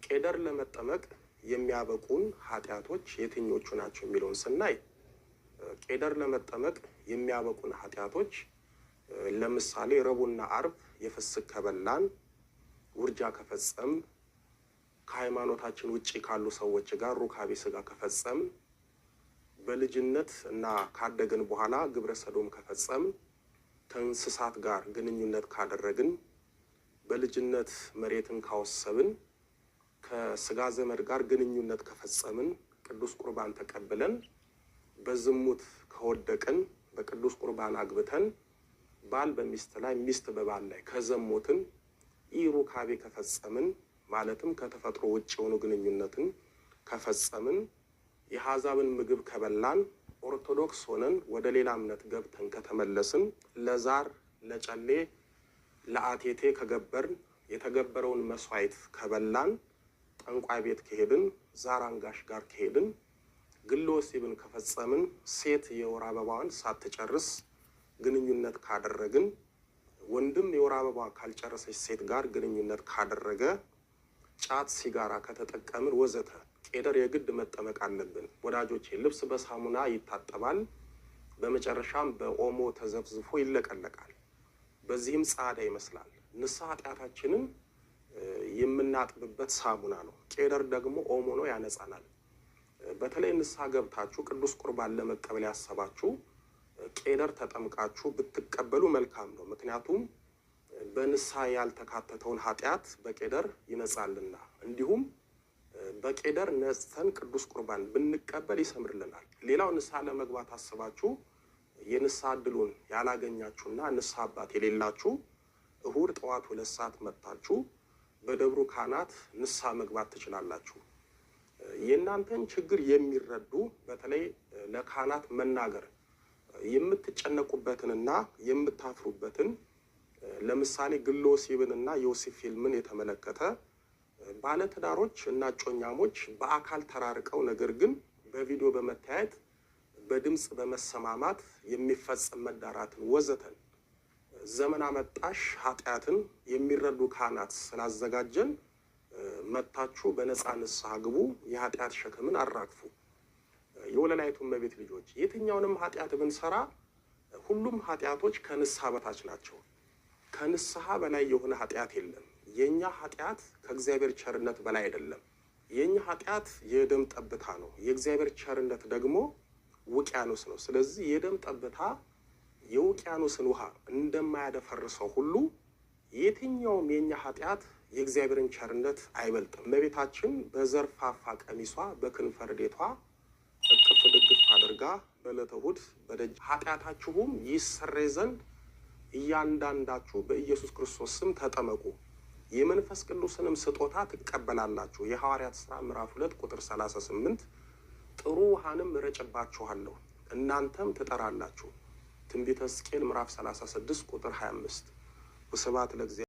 ቄደር ለመጠመቅ የሚያበቁን ኃጢያቶች የትኞቹ ናቸው የሚለውን ስናይ ቄደር ለመጠመቅ የሚያበቁን ኃጢያቶች ለምሳሌ ረቡዕና ዓርብ የፍስክ ከበላን ውርጃ ከፈጸም ከሃይማኖታችን ውጪ ካሉ ሰዎች ጋር ሩካቤ ስጋ ከፈጸም በልጅነት እና ካደግን በኋላ ግብረ ሰዶም ከፈጸም ከእንስሳት ጋር ግንኙነት ካደረግን በልጅነት መሬትን ካወሰብን ከስጋ ዘመድ ጋር ግንኙነት ከፈጸምን ቅዱስ ቁርባን ተቀብለን በዝሙት ከወደቅን በቅዱስ ቁርባን አግብተን ባል በሚስት ላይ ሚስት በባል ላይ ከዘሞትን ኢሩካቤ ከፈጸምን ማለትም ከተፈጥሮ ውጭ የሆኑ ግንኙነትን ከፈጸምን የሐዛብን ምግብ ከበላን ኦርቶዶክስ ሆነን ወደ ሌላ እምነት ገብተን ከተመለስን ለዛር ለጨሌ ለአቴቴ ከገበርን የተገበረውን መስዋዕት ከበላን ጠንቋይ ቤት ከሄድን ዛር አንጋሽ ጋር ከሄድን ግለ ወሲብን ከፈጸምን ሴት የወር አበባዋን ሳትጨርስ ግንኙነት ካደረግን ወንድም የወር አበባ ካልጨረሰች ሴት ጋር ግንኙነት ካደረገ ጫት ሲጋራ ከተጠቀምን ወዘተ ቄደር የግድ መጠመቅ አለብን። ወዳጆቼ ልብስ በሳሙና ይታጠባል፣ በመጨረሻም በኦሞ ተዘፍዝፎ ይለቀለቃል። በዚህም ጻዳ ይመስላል። ንስሐ ኃጢአታችንን የምናጥብበት ሳሙና ነው። ቄደር ደግሞ ኦሞ ነው፣ ያነጻናል። በተለይ ንስሐ ገብታችሁ ቅዱስ ቁርባን ለመቀበል ያሰባችሁ ቄደር ተጠምቃችሁ ብትቀበሉ መልካም ነው። ምክንያቱም በንስሐ ያልተካተተውን ኃጢአት በቄደር ይነጻልና፣ እንዲሁም በቄደር ነጽተን ቅዱስ ቁርባን ብንቀበል ይሰምርልናል። ሌላው ንስሐ ለመግባት አስባችሁ የንስሐ ዕድሉን ያላገኛችሁና ንስሐ አባት የሌላችሁ እሁድ ጠዋት 2 ሰዓት መጥታችሁ በደብሩ ካህናት ንስሐ መግባት ትችላላችሁ። የእናንተን ችግር የሚረዱ በተለይ ለካህናት መናገር የምትጨነቁበትንና የምታፍሩበትን ለምሳሌ ግለ ወሲብንና የወሲብ ፊልምን የተመለከተ ባለትዳሮች እና ጮኛሞች በአካል ተራርቀው ነገር ግን በቪዲዮ በመታየት በድምጽ በመሰማማት የሚፈጸም መዳራትን ወዘተን ዘመን አመጣሽ ኃጢአትን የሚረዱ ካህናት ስላዘጋጀን መጣችሁ በነፃ ንስሐ ግቡ፣ የኃጢአት ሸክምን አራግፉ። የወለላይቱ እመቤት ልጆች የትኛውንም ኃጢአት ብንሰራ ሁሉም ኃጢአቶች ከንስሐ በታች ናቸው። ከንስሐ በላይ የሆነ ኃጢአት የለም። የኛ ኃጢአት ከእግዚአብሔር ቸርነት በላይ አይደለም። የኛ ኃጢአት የደም ጠብታ ነው። የእግዚአብሔር ቸርነት ደግሞ ውቅያኖስ ነው። ስለዚህ የደም ጠብታ የውቅያኖስን ውሃ እንደማያደፈርሰው ሁሉ የትኛውም የኛ ኃጢአት የእግዚአብሔርን ቸርነት አይበልጥም። እመቤታችን በዘርፋፋ ቀሚሷ በክንፈ ረድኤቷ እቅፍ ድግፍ አድርጋ በዕለተ እሑድ በደጅ ኃጢአታችሁም ይሰረይ ዘንድ እያንዳንዳችሁ በኢየሱስ ክርስቶስ ስም ተጠመቁ የመንፈስ ቅዱስንም ስጦታ ትቀበላላችሁ። የሐዋርያት ሥራ ምዕራፍ 2 ቁጥር 38 ጥሩ ውሃንም እረጭባችኋለሁ እናንተም ትጠራላችሁ። ትንቢተ ሕዝቅኤል ምዕራፍ 36 ቁጥር 25 ወስብሐት ለእግዚአብሔር።